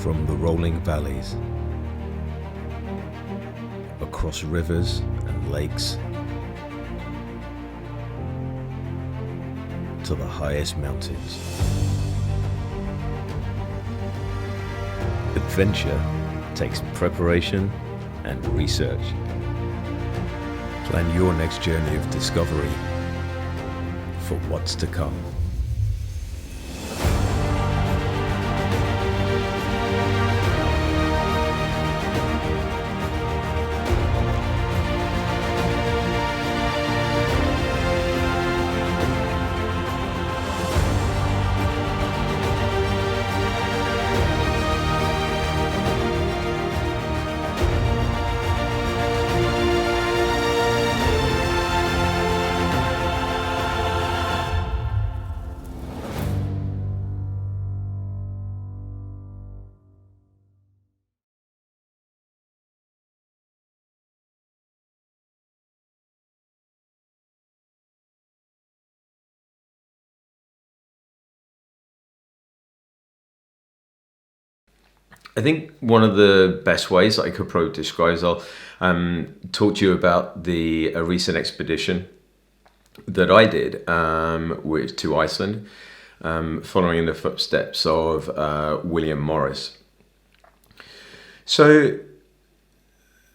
From the rolling valleys, across rivers and lakes, to the highest mountains. Adventure takes preparation and research. Plan your next journey of discovery for what's to come. I think one of the best ways I could probably describe is I'll talk to you about a recent expedition that I did to Iceland, following in the footsteps of William Morris. So,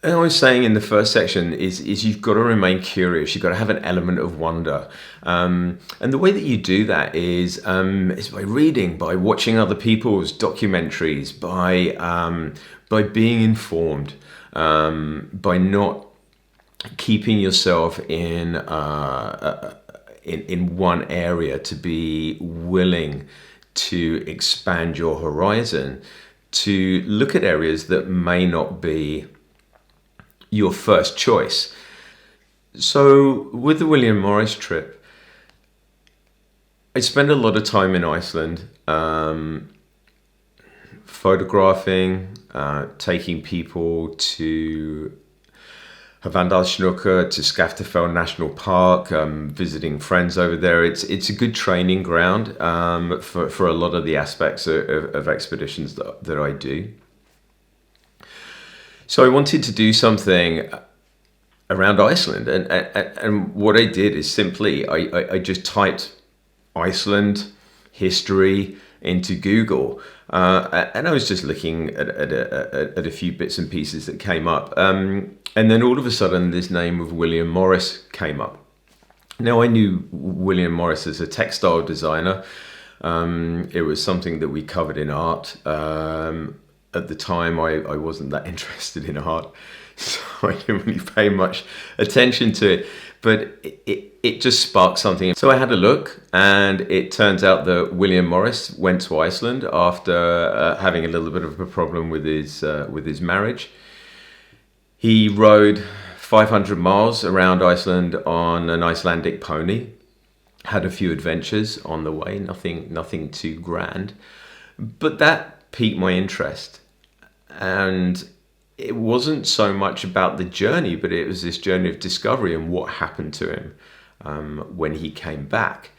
as I was saying in the first section, is you've got to remain curious. You've got to have an element of wonder, and the way that you do that is by reading, by watching other people's documentaries, by being informed, by not keeping yourself in one area, to be willing to expand your horizon, to look at areas that may not be your first choice. So with the William Morris trip, I spent a lot of time in Iceland, photographing, taking people to Havandalshnúkar, to Skaftafell National Park, visiting friends over there. It's a good training ground for a lot of the aspects of expeditions that I do. So I wanted to do something around Iceland, and what I did is simply I just typed Iceland history into Google, and I was just looking at a few bits and pieces that came up, and then all of a sudden this name of William Morris came up. Now, I knew William Morris as a textile designer. It was something that we covered in art. At the time, I wasn't that interested in art, so I didn't really pay much attention to it, but it just sparked something. So I had a look, and it turns out that William Morris went to Iceland after having a little bit of a problem with his marriage. He rode 500 miles around Iceland on an Icelandic pony, had a few adventures on the way, nothing too grand, but that piqued my interest. And it wasn't so much about the journey, but it was this journey of discovery and what happened to him when he came back.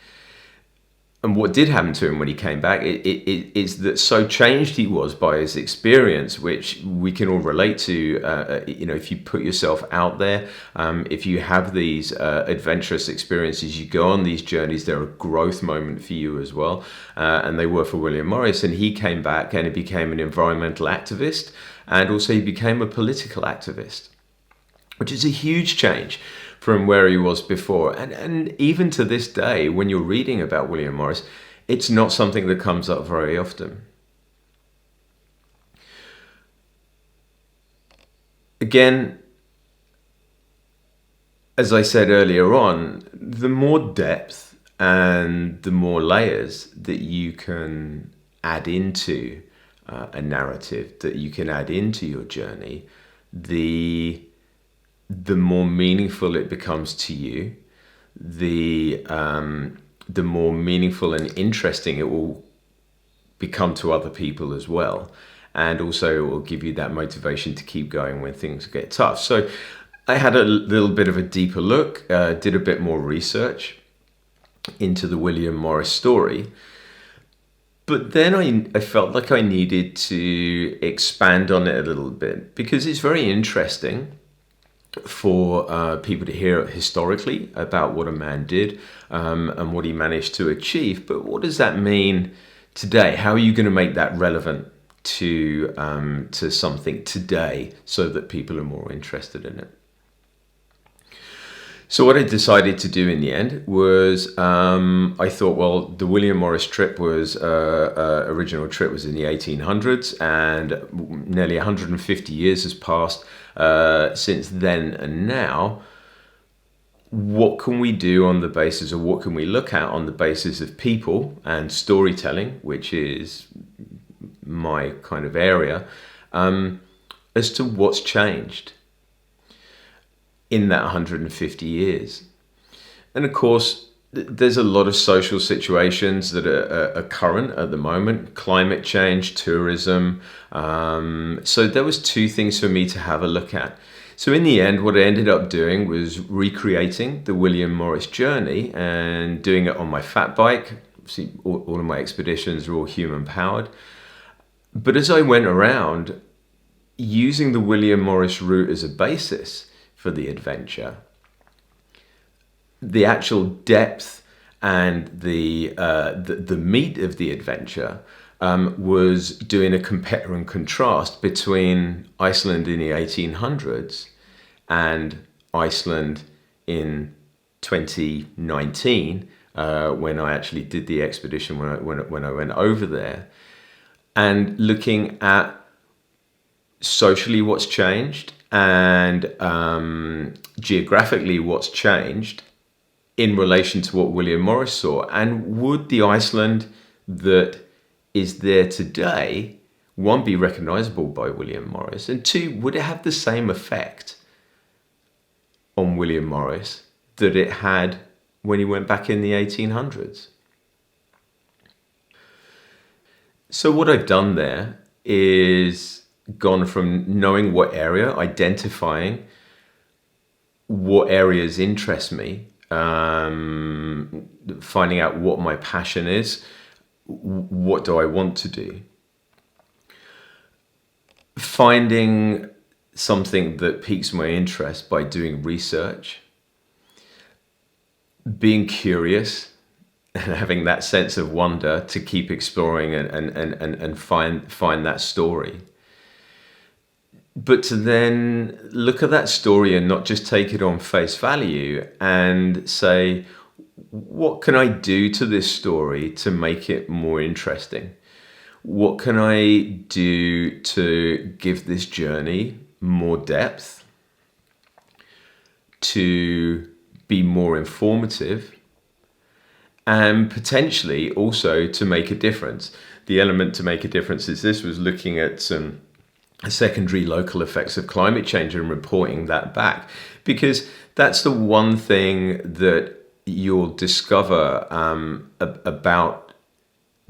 And what did happen to him when he came back is that so changed he was by his experience, which we can all relate to. If you put yourself out there, if you have these adventurous experiences, you go on these journeys, they're a growth moment for you as well. And they were for William Morris. And he came back and he became an environmental activist. And also he became a political activist, which is a huge change from where he was before. And even to this day, when you're reading about William Morris, it's not something that comes up very often. Again, as I said earlier on, the more depth and the more layers that you can add into a narrative, that you can add into your journey, the more meaningful it becomes to you, the more meaningful and interesting it will become to other people as well. And also it will give you that motivation to keep going when things get tough. So I had a little bit of a deeper look, did a bit more research into the William Morris story. But then I felt like I needed to expand on it a little bit because it's very interesting for people to hear historically about what a man did and what he managed to achieve. But what does that mean today? How are you going to make that relevant to something today so that people are more interested in it? So what I decided to do in the end was I thought, well, the William Morris trip was original trip was in the 1800s, and nearly 150 years has passed since then and now. What can we do on the basis, or what can we look at on the basis of people and storytelling, which is my kind of area, as to what's changed in that 150 years. And of course, there's a lot of social situations that are current at the moment: climate change, tourism. So there was two things for me to have a look at. So in the end, what I ended up doing was recreating the William Morris journey and doing it on my fat bike. See, all of my expeditions are all human powered. But as I went around, using the William Morris route as a basis for the adventure, the actual depth and the meat of the adventure was doing a compare and contrast between Iceland in the 1800s and Iceland in 2019, when I actually did the expedition, when I went over there, and looking at socially what's changed and geographically what's changed in relation to what William Morris saw. And would the Iceland that is there today, one, be recognizable by William Morris, and two, would it have the same effect on William Morris that it had when he went back in the 1800s? So what I've done there is gone from knowing what area, identifying what areas interest me, finding out what my passion is, what do I want to do, finding something that piques my interest by doing research, being curious, and having that sense of wonder to keep exploring and find that story. But to then look at that story and not just take it on face value and say, what can I do to this story to make it more interesting? What can I do to give this journey more depth, to be more informative, and potentially also to make a difference? The element to make a difference is this was looking at some secondary local effects of climate change and reporting that back, because that's the one thing that you'll discover about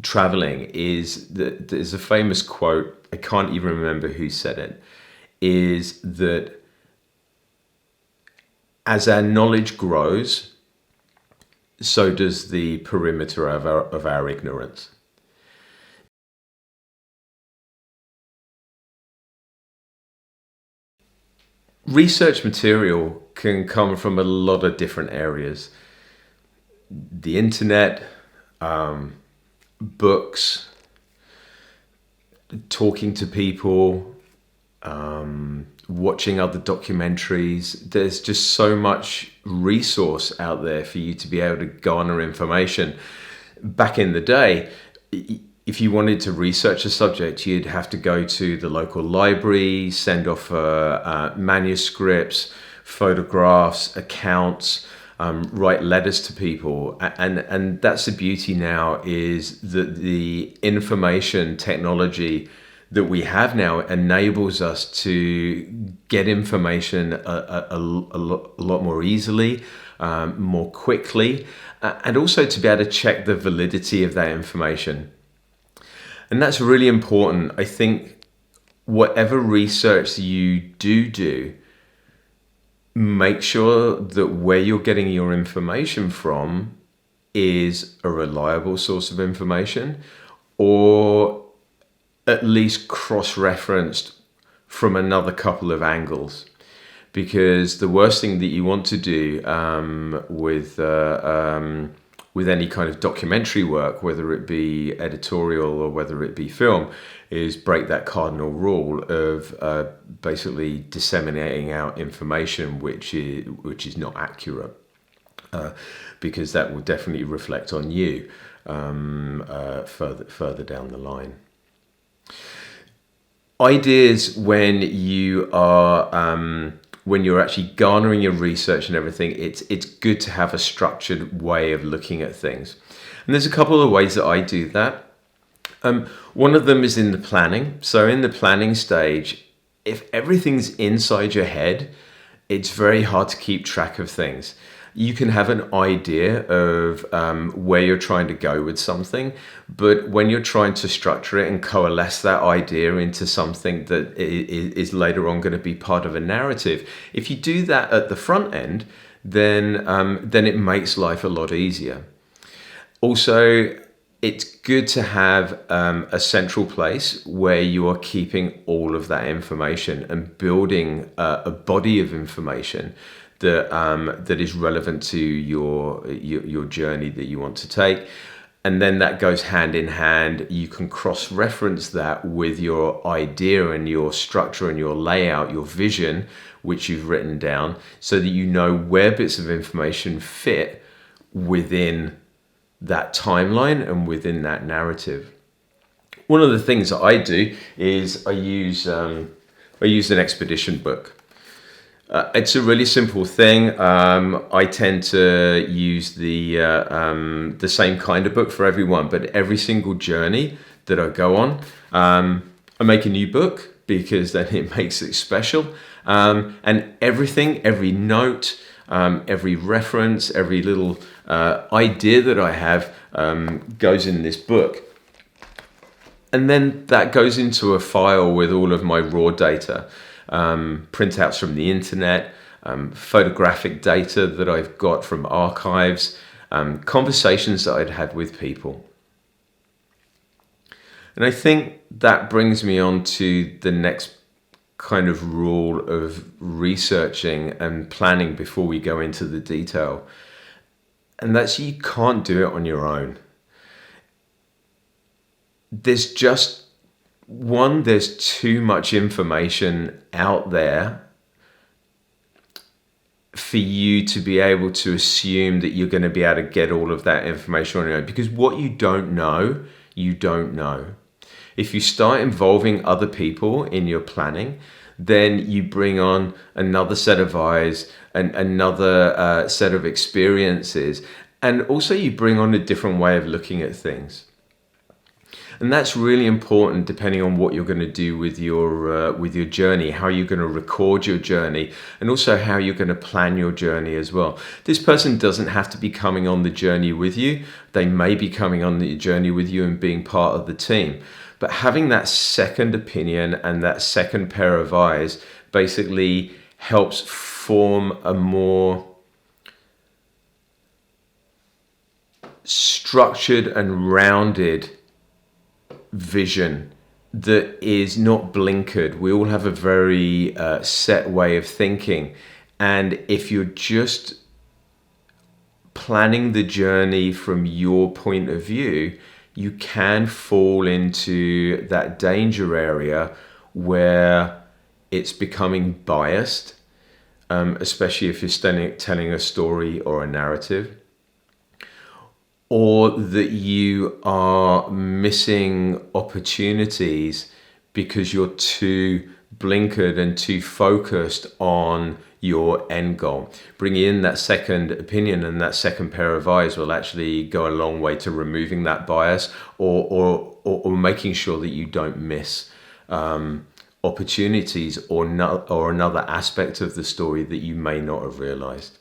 traveling is that there's a famous quote, I can't even remember who said it, is that as our knowledge grows, so does the perimeter of our ignorance. Research material can come from a lot of different areas. The internet, books, talking to people, watching other documentaries. There's just so much resource out there for you to be able to garner information. Back in the day, if you wanted to research a subject, you'd have to go to the local library, send off manuscripts, photographs, accounts, write letters to people. And that's the beauty now, is that the information technology that we have now enables us to get information a lot more easily, more quickly, and also to be able to check the validity of that information. And that's really important. I think whatever research you do, make sure that where you're getting your information from is a reliable source of information, or at least cross-referenced from another couple of angles. Because the worst thing that you want to do with any kind of documentary work, whether it be editorial or whether it be film, is break that cardinal rule of basically disseminating out information which is not accurate, because that will definitely reflect on you further down the line. Ideas when you're actually garnering your research and everything, it's good to have a structured way of looking at things. And there's a couple of ways that I do that. One of them is in the planning. So in the planning stage, if everything's inside your head, it's very hard to keep track of things. You can have an idea of where you're trying to go with something, but when you're trying to structure it and coalesce that idea into something that is later on going to be part of a narrative, if you do that at the front end, then it makes life a lot easier. Also, it's good to have a central place where you are keeping all of that information and building a body of information that is relevant to your journey that you want to take. And then that goes hand in hand. You can cross-reference that with your idea and your structure and your layout, your vision, which you've written down, so that you know where bits of information fit within that timeline and within that narrative. One of the things that I do is I use an expedition book. It's a really simple thing. I tend to use the same kind of book for everyone, but every single journey that I go on, I make a new book because then it makes it special. And everything, every note, every reference, every little idea that I have goes in this book. And then that goes into a file with all of my raw data. Printouts from the internet, photographic data that I've got from archives, conversations that I'd had with people. And I think that brings me on to the next kind of rule of researching and planning before we go into the detail. And that's, you can't do it on your own. There's too much information out there for you to be able to assume that you're going to be able to get all of that information on your own. Because what you don't know, you don't know. If you start involving other people in your planning, then you bring on another set of eyes and another set of experiences. And also you bring on a different way of looking at things. And that's really important depending on what you're going to do with your journey, how you're going to record your journey, and also how you're going to plan your journey as well. This person doesn't have to be coming on the journey with you. They may be coming on the journey with you and being part of the team. But having that second opinion and that second pair of eyes basically helps form a more structured and rounded vision that is not blinkered. We all have a very set way of thinking, and if you're just planning the journey from your point of view, you can fall into that danger area where it's becoming biased, especially if you're telling a story or a narrative, or that you are missing opportunities because you're too blinkered and too focused on your end goal. Bringing in that second opinion and that second pair of eyes will actually go a long way to removing that bias or making sure that you don't miss opportunities or another aspect of the story that you may not have realized.